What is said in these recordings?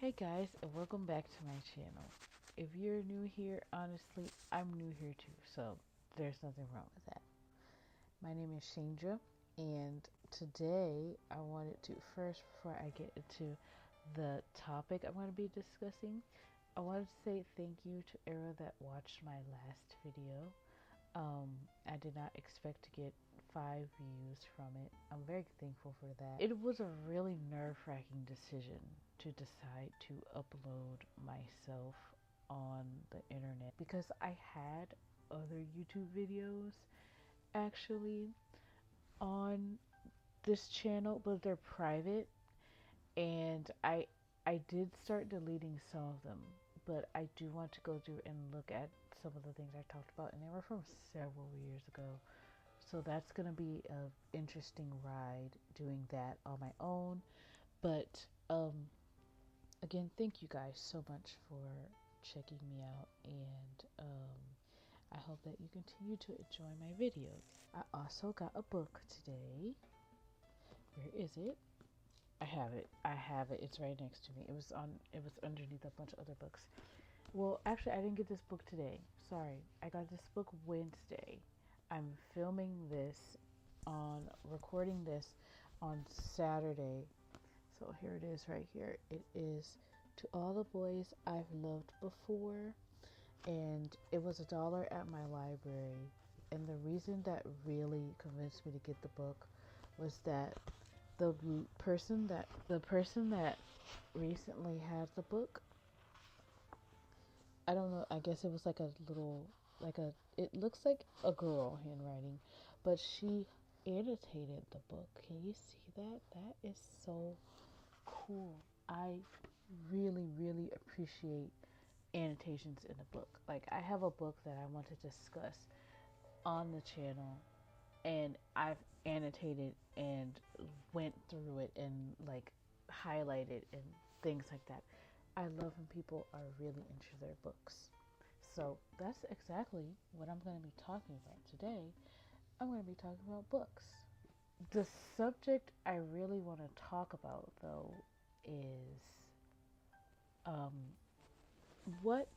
Hey guys, and welcome back to my channel. If you're new here, honestly, I'm new here too, so there's nothing wrong with that. My name is Shandra, and today I wanted to, first, before I get into the topic I'm going to be discussing, I wanted to say thank you to everyone that watched my last video. I did not expect to get 5 views from it. I'm very thankful for that. It was a really nerve-wracking decision to decide to upload myself on the internet because I had other YouTube videos actually on this channel, but they're private, and I did start deleting some of them, but I do want to go through and look at some of the things I talked about, and they were from several years ago. So that's going to be an interesting ride doing that on my own. But again, thank you guys so much for checking me out, and I hope that you continue to enjoy my videos. I also got a book today. Where is it? I have it. It's right next to me. It was underneath a bunch of other books. Well, actually, I didn't get this book today. Sorry. I got this book Wednesday. I'm recording this on Saturday. So here it is right here. It is To All the Boys I've Loved Before. And it was $1 at my library. And the reason that really convinced me to get the book was that the person that recently had the book, I don't know, I guess it was like a little, it looks like a girl handwriting, but she annotated the book. Can you see that? That is so cool. I really, really appreciate annotations in a book. Like, I have a book that I want to discuss on the channel, and I've annotated and went through it and like highlighted and things like that. I love when people are really into their books. So that's exactly what I'm going to be talking about today. I'm going to be talking about books. The subject I really want to talk about, though, is what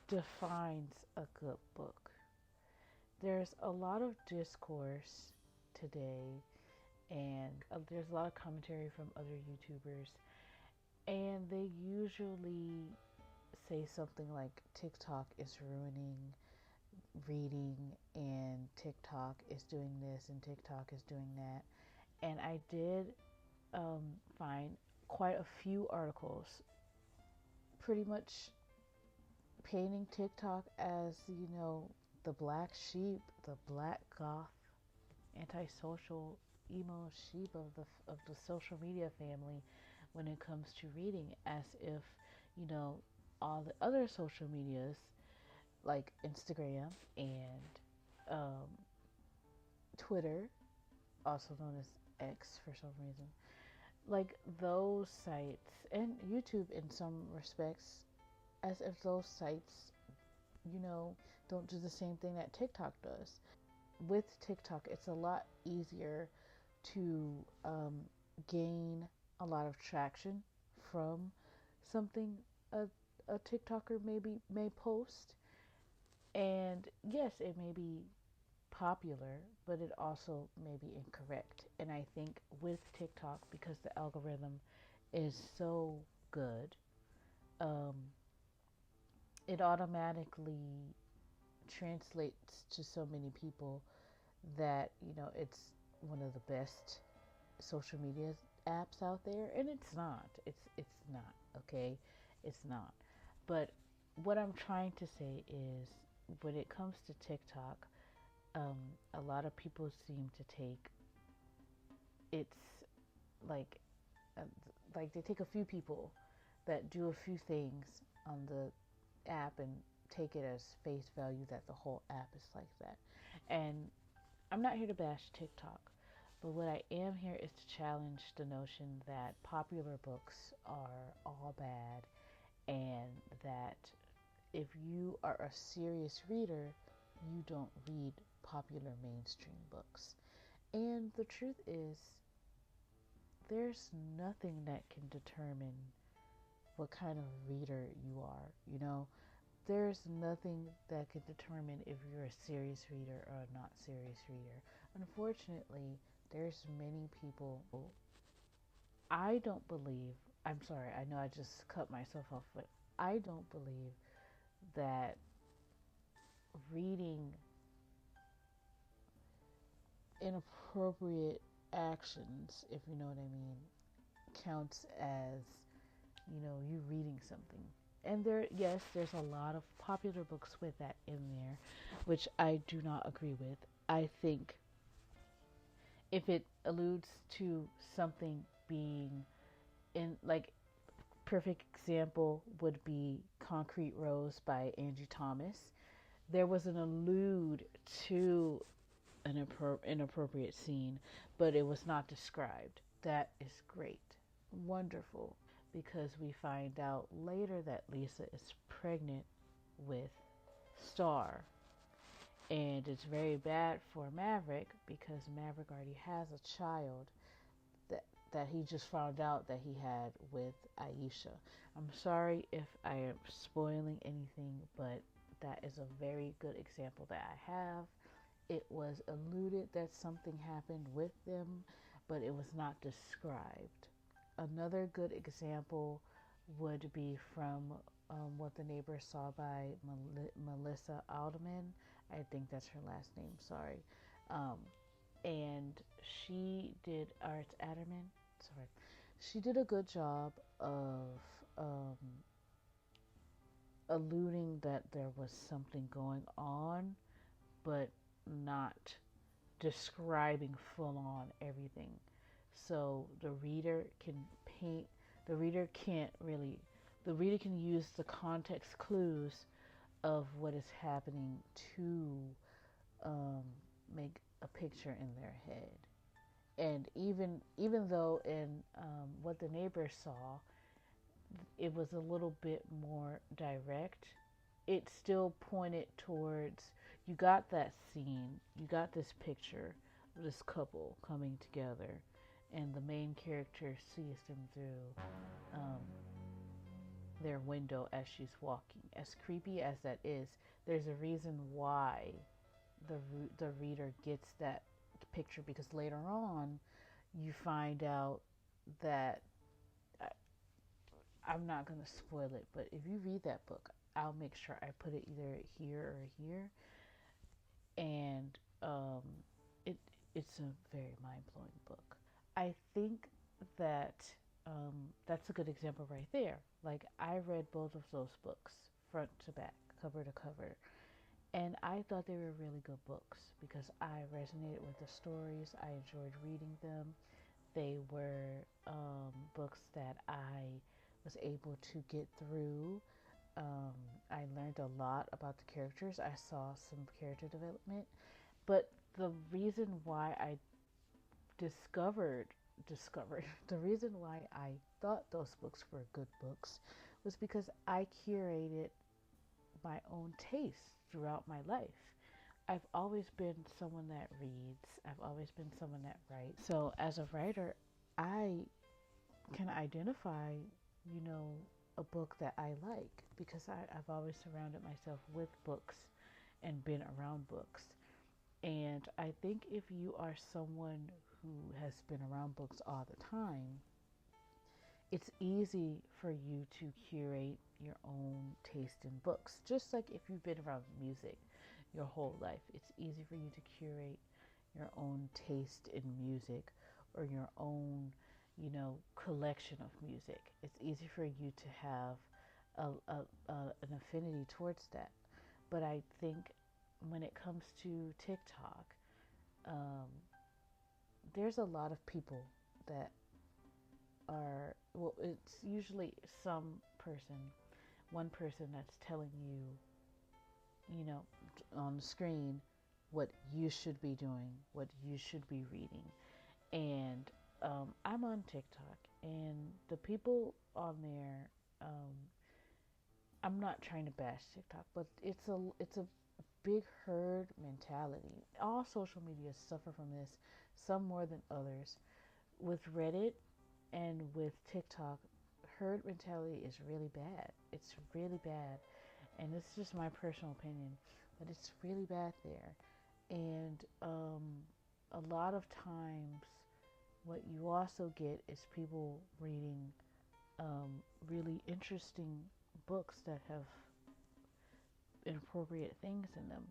defines a good book. There's a lot of discourse today, and there's a lot of commentary from other YouTubers, and they usually say something like TikTok is ruining reading, and TikTok is doing this, and TikTok is doing that. And I did find quite a few articles pretty much painting TikTok as, the black sheep, the black goth, antisocial, emo sheep of the social media family when it comes to reading, as if, all the other social medias like Instagram and Twitter, also known as X for some reason, like those sites, and YouTube in some respects, as if those sites, don't do the same thing that TikTok does. With TikTok, it's a lot easier to gain a lot of traction from something a TikToker may post. And yes, it may be popular, but it also may be incorrect. And I think with TikTok, because the algorithm is so good, it automatically translates to so many people that, it's one of the best social media apps out there. And it's not. It's not, okay? It's not. But what I'm trying to say is, when it comes to TikTok, a lot of people seem to take it's like they take a few people that do a few things on the app and take it as face value that the whole app is like that. And I'm not here to bash TikTok, but what I am here is to challenge the notion that popular books are all bad, and that if you are a serious reader, you don't read popular mainstream books. And the truth is, there's nothing that can determine what kind of reader you are. There's nothing that can determine if you're a serious reader or a not serious reader. Unfortunately, there's many people. I don't believe, I'm sorry, I know I just cut myself off, but I don't believe that reading inappropriate actions, if you know what I mean, counts as, you reading something. And yes, there's a lot of popular books with that in there, which I do not agree with. I think if it alludes to something being in, like, perfect example would be Concrete Rose by Angie Thomas. There was an allude to an inappropriate scene, but it was not described. That is great. Wonderful. Because we find out later that Lisa is pregnant with Star. And it's very bad for Maverick because Maverick already has a child that he just found out that he had with Aisha. I'm sorry if I am spoiling anything, but that is a very good example that I have. It was alluded that something happened with them, but it was not described. Another good example would be from What the Neighbors Saw by Melissa Alderman. I think that's her last name, sorry. And she did, Arts Adderman, sorry. She did a good job of alluding that there was something going on, but not describing full on everything. So the reader can paint, the reader can't really, the reader can use the context clues of what is happening to make a picture in their head. And even though in What the Neighbors Saw, it was a little bit more direct, it still pointed towards, you got that scene, you got this picture of this couple coming together, and the main character sees them through their window as she's walking. As creepy as that is, there's a reason why the reader gets that picture, because later on you find out that, I'm not going to spoil it, but if you read that book, I'll make sure I put it either here or here. And it it's a very mind-blowing book. I think that that's a good example right there. Like, I read both of those books front to back, cover to cover, and I thought they were really good books because I resonated with the stories. I enjoyed reading them. They were books that I was able to get through. I learned a lot about the characters. I saw some character development. But the reason why I discovered the reason why I thought those books were good books was because I curated my own taste throughout my life. I've always been someone that reads. I've always been someone that writes. So as a writer, I can identify, a book that I like because I've always surrounded myself with books and been around books. And I think if you are someone who has been around books all the time, it's easy for you to curate your own taste in books. Just like if you've been around music your whole life, it's easy for you to curate your own taste in music or your own, collection of music. It's easy for you to have an affinity towards that. But I think when it comes to TikTok, there's a lot of people that are, well, it's usually one person that's telling you, on the screen what you should be doing, what you should be reading. And I'm on TikTok, and the people on there, I'm not trying to bash TikTok, but it's a big herd mentality. All social media suffer from this, some more than others. With Reddit and with TikTok, herd mentality is really bad. It's really bad. And this is just my personal opinion, but it's really bad there. And a lot of times, what you also get is people reading really interesting books that have inappropriate things in them.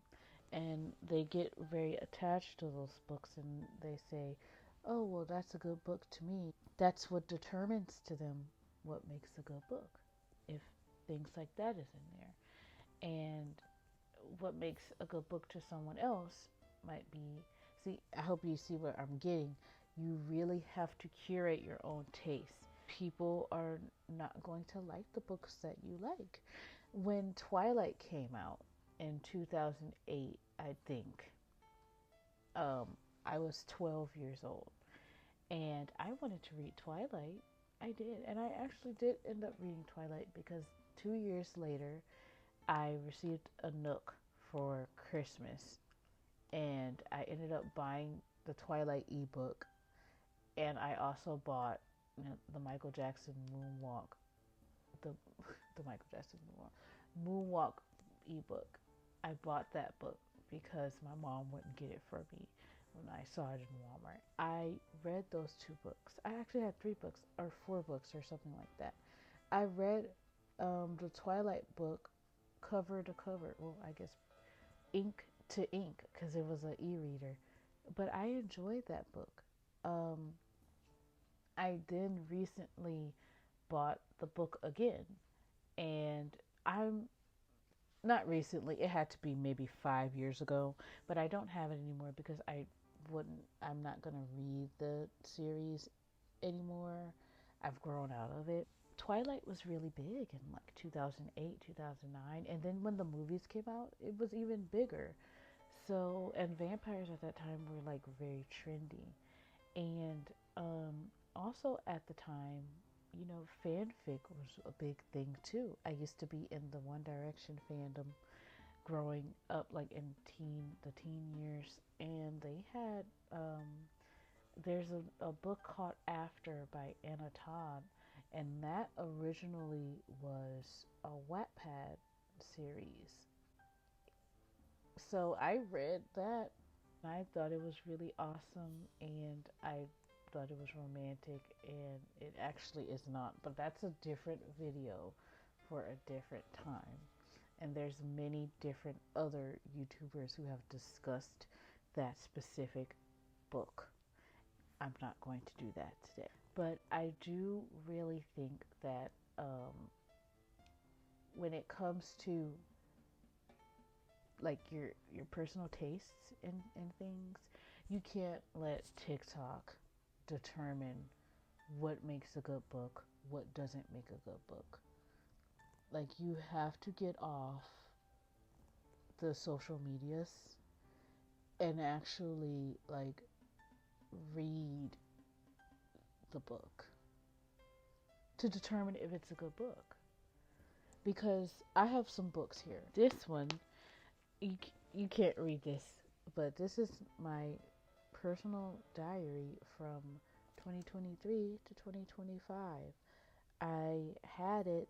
And they get very attached to those books and they say, oh, well, that's a good book to me. That's what determines to them what makes a good book, if things like that is in there. And what makes a good book to someone else might be, see, I hope you see what I'm getting. You really have to curate your own taste. People are not going to like the books that you like. When Twilight came out in 2008, I think, um, I was 12 years old and I wanted to read Twilight. I did. And I actually did end up reading Twilight because 2 years later, I received a Nook for Christmas and I ended up buying the Twilight ebook, and I also bought, you know, the Michael Jackson Moonwalk, the the Michael Jackson Moonwalk ebook. I bought that book because my mom wouldn't get it for me when I saw it in Walmart. I read those two books. I actually had three books or four books or something like that. I read the Twilight book cover to cover. Well, I guess ink to ink because it was an e-reader. But I enjoyed that book. Um, I then recently bought the book again, and I'm not recently. It had to be maybe 5 years ago, but I don't have it anymore because I'm not gonna read the series anymore. I've grown out of it. Twilight was really big in like 2008, 2009, and then when the movies came out, it was even bigger. So, and vampires at that time were like very trendy. And also at the time, you know, fanfic was a big thing too. I used to be in the One Direction fandom growing up, like in the teen years, and they had there's a book called After by Anna Todd, and that originally was a Wattpad series. So I read that. I thought it was really awesome, and I thought it was romantic, and it actually is not. But that's a different video for a different time. And there's many different other YouTubers who have discussed that specific book. I'm not going to do that today. But I do really think that when it comes to like your personal tastes in things, you can't let TikTok determine what makes a good book, what doesn't make a good book. Like you have to get off the social medias and actually like read the book to determine if it's a good book. Because I have some books here. This one, you, you can't read this, but this is my personal diary from 2023 to 2025. I had it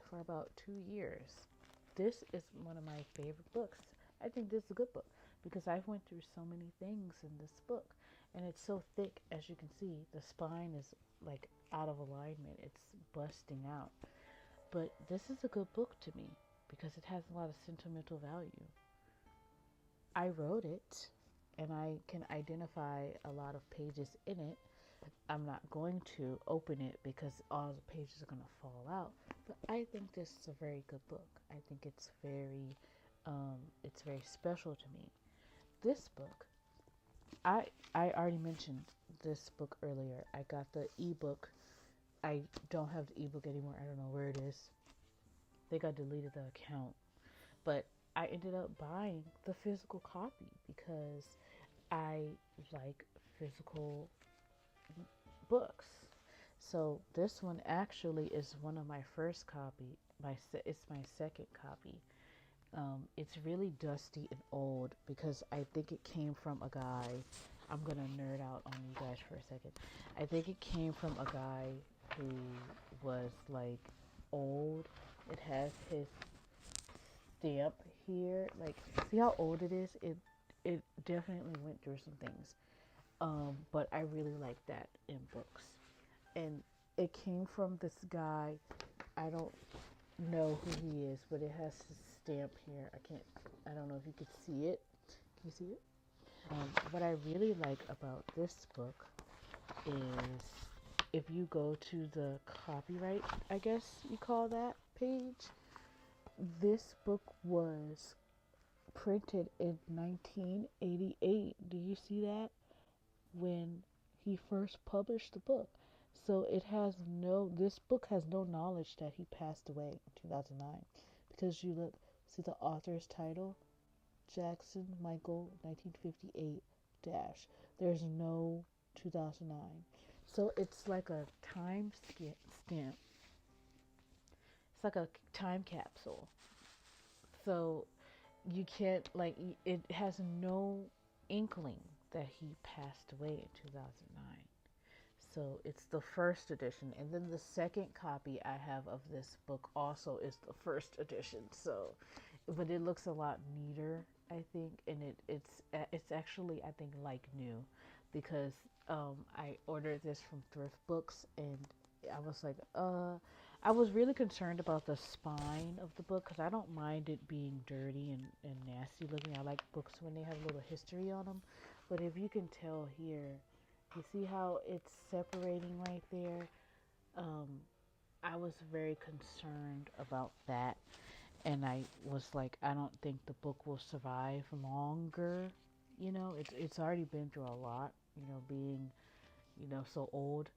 for about 2 years. This is one of my favorite books. I think this is a good book because I went through so many things in this book, and it's so thick. As you can see, the spine is like out of alignment. It's busting out. But this is a good book to me because it has a lot of sentimental value. I wrote it and I can identify a lot of pages in it. I'm not going to open it because all the pages are going to fall out. But I think this is a very good book. I think it's very special to me. This book, I already mentioned this book earlier. I got the ebook. I don't have the ebook anymore. I don't know where it is. I think I deleted the account. But I ended up buying the physical copy because I like physical books. So this one actually is one of my first copy. It's my second copy. It's really dusty and old because I think it came from a guy. I'm gonna nerd out on you guys for a second. I think it came from a guy who was like old. It has his stamp here. Like, see how old it is? It definitely went through some things. But I really like that in books. And it came from this guy. I don't know who he is, but it has his stamp here. I don't know if you could see it. Can you see it? What I really like about this book is if you go to the copyright, I guess you call that page, this book was printed in 1988. Do you see that? When he first published the book. So this book has no knowledge that he passed away in 2009. Because you look, see the author's title? Jackson Michael 1958 dash. There's no 2009. So it's like a time stamp. It's like a time capsule. So you can't, like, it has no inkling that he passed away in 2009. So it's the first edition. And then the second copy I have of this book also is the first edition. So, but it looks a lot neater, I think. And it's actually, I think, like new, because I ordered this from Thrift Books, and I was like, I was really concerned about the spine of the book, because I don't mind it being dirty and nasty looking. I like books when they have a little history on them. But if you can tell here, you see how it's separating right there? Um, I was very concerned about that. And I was like, I don't think the book will survive longer. It's already been through a lot, being, so old.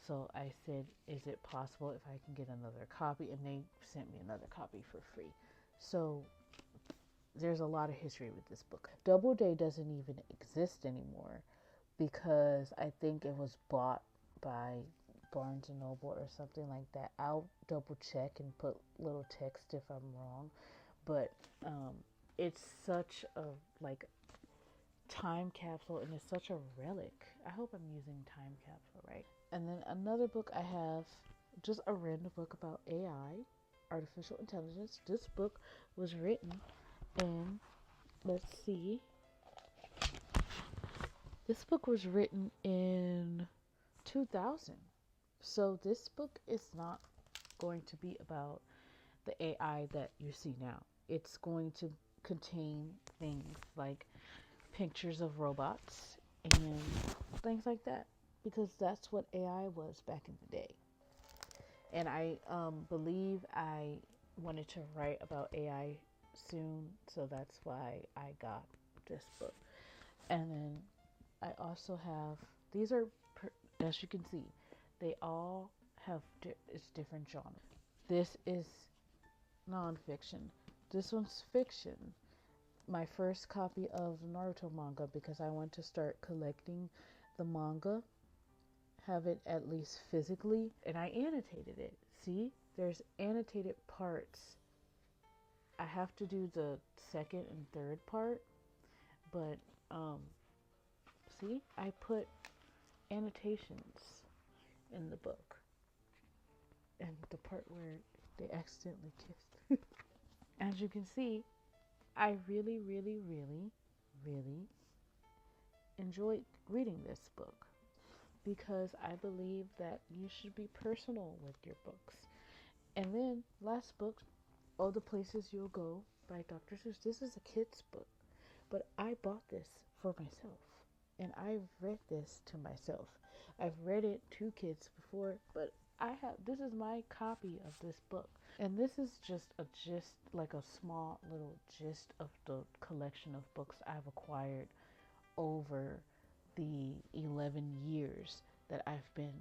So I said, is it possible if I can get another copy? And they sent me another copy for free. So there's a lot of history with this book. Doubleday doesn't even exist anymore, because I think it was bought by Barnes and Noble or something like that. I'll double check and put little text if I'm wrong. But it's such a time capsule, and it's such a relic. I hope I'm using time capsule right. And then another book I have, just a random book about AI, artificial intelligence. This book was written in, let's see, this book was written in 2000. So this book is not going to be about the AI that you see now. It's going to contain things like pictures of robots and things like that, because that's what AI was back in the day. And I believe I wanted to write about AI soon, so that's why I got this book. And then I also have, these are, as you can see, they all have it's different genres. This is nonfiction. This one's fiction. My first copy of Naruto manga, because I want to start collecting the manga, have it at least physically, and I annotated it. See, there's annotated parts. I have to do the second and third part, but see, I put annotations in the book, and the part where they accidentally kissed. As you can see, I really, really, really, really enjoyed reading this book, because I believe that you should be personal with your books. And then, last book, All the Places You'll Go by Dr. Seuss. This is a kid's book, but I bought this for myself, and I've read this to myself. I've read it to kids before, but this is my copy of this book. And this is just a gist, like a small little gist of the collection of books I've acquired over the 11 years that I've been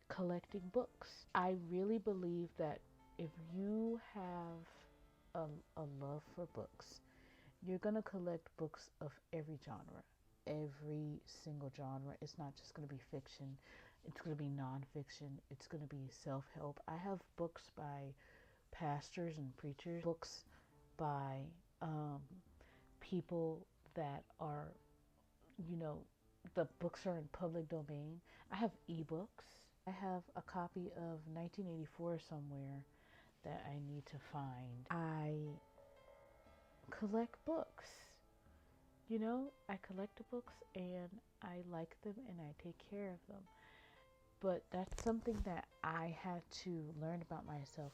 collecting books. I really believe that if you have a love for books, you're going to collect books of every genre, every single genre. It's not just going to be fiction. It's going to be nonfiction. It's going to be self-help. I have books by pastors and preachers, books by people that are, the books are in public domain. I have ebooks. I have a copy of 1984 somewhere that I need to find. I collect books. You know, I collect the books and I like them and I take care of them. But that's something that I had to learn about myself.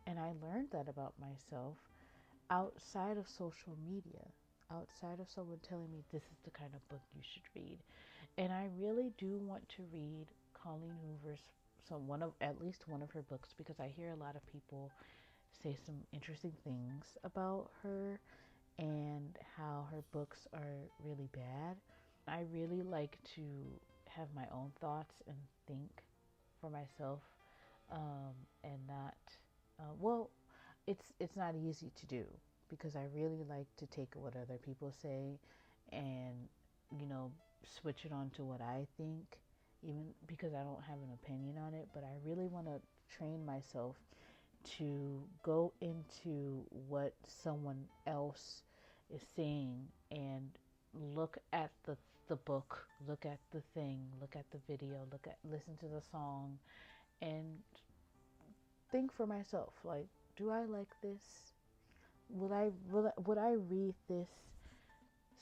And I learned that about myself outside of social media, outside of someone telling me this is the kind of book you should read. And I really do want to read Colleen Hoover's at least one of her books, because I hear a lot of people say some interesting things about her and how her books are really bad. I really like to have my own thoughts and think for myself, and not. Well, it's not easy to do because I really like to take what other people say and you know switch it on to what I think, even because I don't have an opinion on it. But I really want to train myself to go into what someone else is saying and look at the book, look at the thing, look at the video, listen to the song, and think for myself, like, do I like this? Would I read this?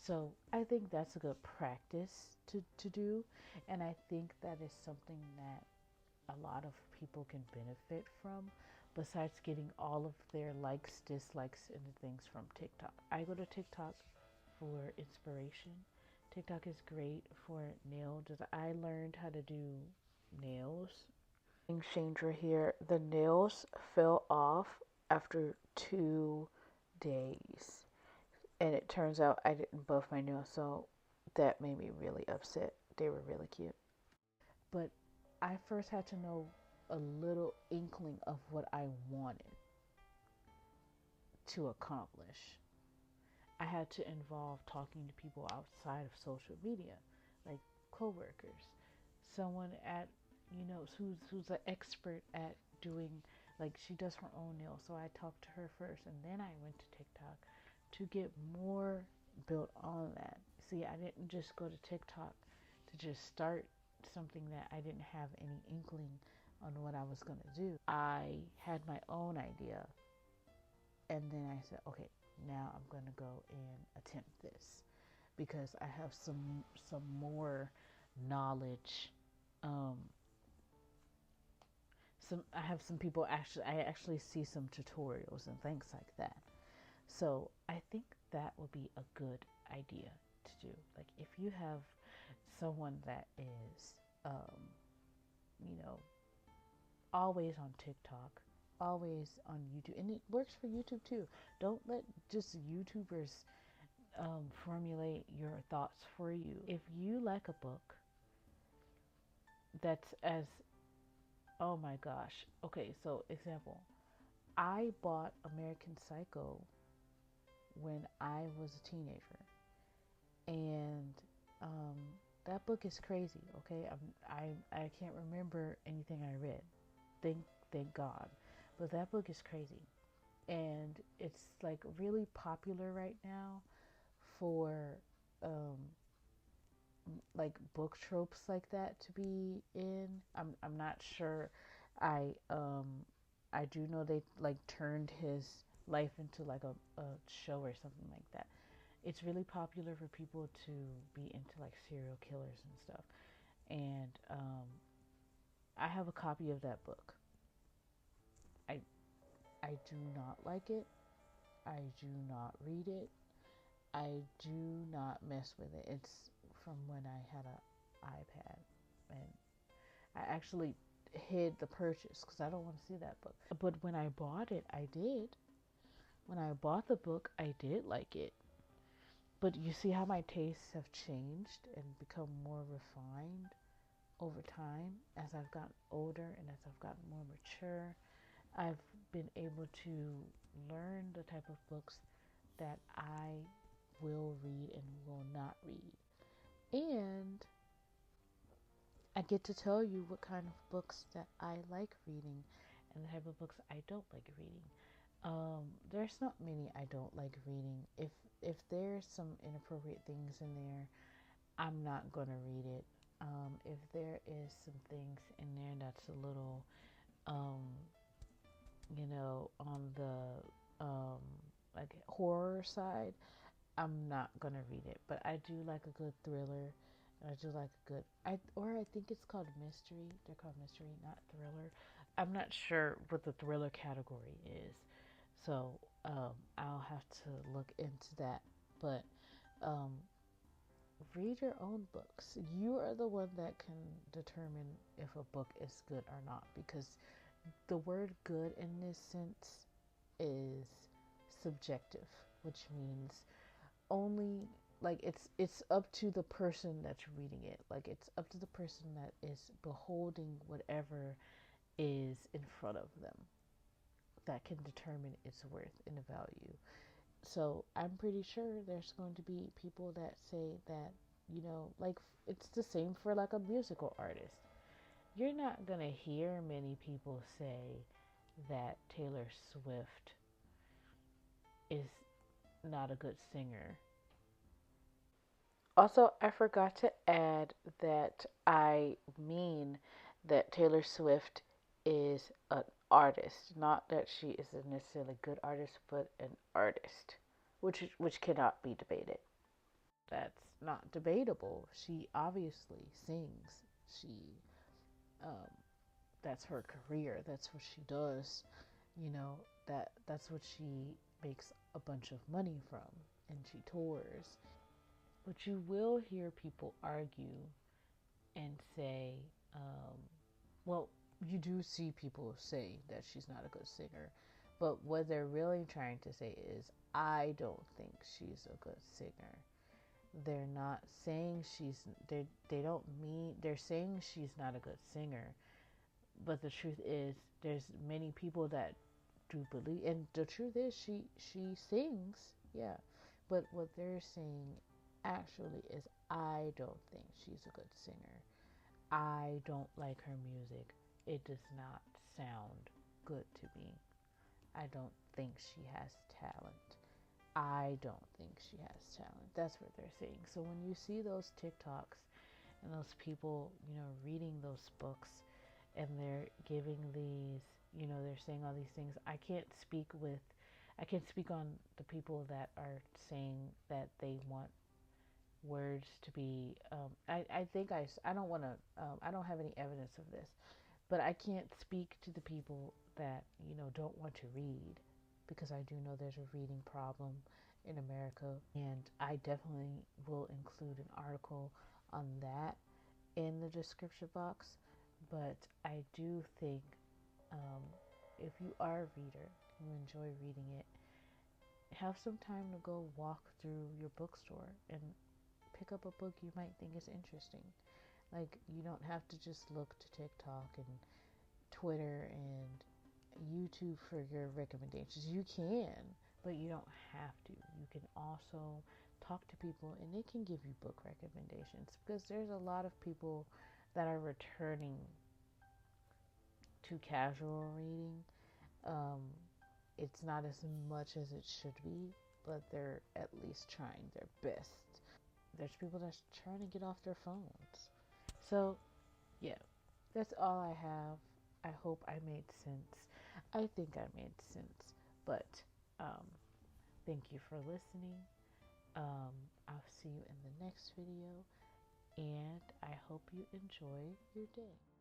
So I think that's a good practice to do, and I think that is something that a lot of people can benefit from, besides getting all of their likes, dislikes, and things from TikTok. I go to TikTok for inspiration. TikTok is great for nail design. I learned how to do nails. Changer here. The nails fell off after 2 days, and it turns out I didn't buff my nails, so that made me really upset. They were really cute, but I first had to know a little inkling of what I wanted to accomplish. I had to involve talking to people outside of social media, like coworkers, someone at who's an expert at doing, like, she does her own nails. So I talked to her first, and then I went to TikTok to get more built on that. See, I didn't just go to TikTok to just start something that I didn't have any inkling on what I was going to do. I had my own idea, and then I said, okay, now I'm going to go and attempt this because I have some more knowledge. Um, I have some people I actually see some tutorials and things like that. So I think that would be a good idea to do. Like, if you have someone that is, you know, always on TikTok, always on YouTube, and it works for YouTube too. Don't let just YouTubers formulate your thoughts for you. If you like a book that's as, oh my gosh, okay, so example, I bought American Psycho when I was a teenager, and um, that book is crazy. Okay, I can't remember anything I read. Thank thank God, but that book is crazy, and it's like really popular right now for um, like book tropes like that to be in. I'm not sure. I um I do know they like turned his life into like a show or something like that. It's really popular for people to be into like serial killers and stuff. And I have a copy of that book. I I do not like it. I do not read it. I do not mess with it. It's from when I had an iPad, and I actually hid the purchase because I don't want to see that book. But when I bought it, I did. When I bought the book, I did like it. But you see how my tastes have changed and become more refined over time as I've gotten older and as I've gotten more mature. I've been able to learn the type of books that I will read and will not read. And I get to tell you what kind of books that I like reading and the type of books I don't like reading. There's not many I don't like reading. If there's some inappropriate things in there, I'm not gonna read it. If there is some things in there that's a little, um, on the like horror side, I'm not gonna read it. But I do like a good thriller. I do like a good I think it's called mystery. They're called mystery, not thriller. I'm not sure what the thriller category is, so I'll have to look into that. But um, read your own books. You are the one that can determine if a book is good or not, because the word good in this sense is subjective, which means only like it's up to the person that's reading it. Like it's up to the person that is beholding whatever is in front of them that can determine its worth and value. So I'm pretty sure there's going to be people that say that, like it's the same for like a musical artist. You're not going to hear many people say that Taylor Swift is not a good singer. Also, I forgot to add that I mean that Taylor Swift is an artist, not that she is a necessarily good artist, but an artist, which cannot be debated. That's not debatable. She obviously sings. She um, that's her career. That's what she does. That's what she makes a bunch of money from, and she tours. But you will hear people argue and say, um, well, you do see people say that she's not a good singer, but what they're really trying to say is, I don't think she's a good singer. They're not saying they don't mean, they're saying she's not a good singer, but the truth is, there's many people that do believe, and the truth is, she sings, yeah, but what they're saying actually is, I don't think she's a good singer. I don't like her music. It does not sound good to me. I don't think she has talent. I don't think she has talent. That's what they're saying. So when you see those TikToks and those people, reading those books, and they're giving these, they're saying all these things. I can't speak on the people that are saying that they want words to be. I think I don't want to. I don't have any evidence of this, but I can't speak to the people that don't want to read, because I do know there's a reading problem in America, and I definitely will include an article on that in the description box. But I do think, um, if you are a reader, you enjoy reading it, have some time to go walk through your bookstore and pick up a book you might think is interesting. Like, you don't have to just look to TikTok and Twitter and YouTube for your recommendations. You can, but you don't have to. You can also talk to people and they can give you book recommendations, because there's a lot of people that are returning to casual reading. Um, it's not as much as it should be, but they're at least trying their best. There's people that's trying to get off their phones. So, yeah, that's all I have. I hope I made sense. I think I made sense. But um, thank you for listening. I'll see you in the next video, and I hope you enjoy your day.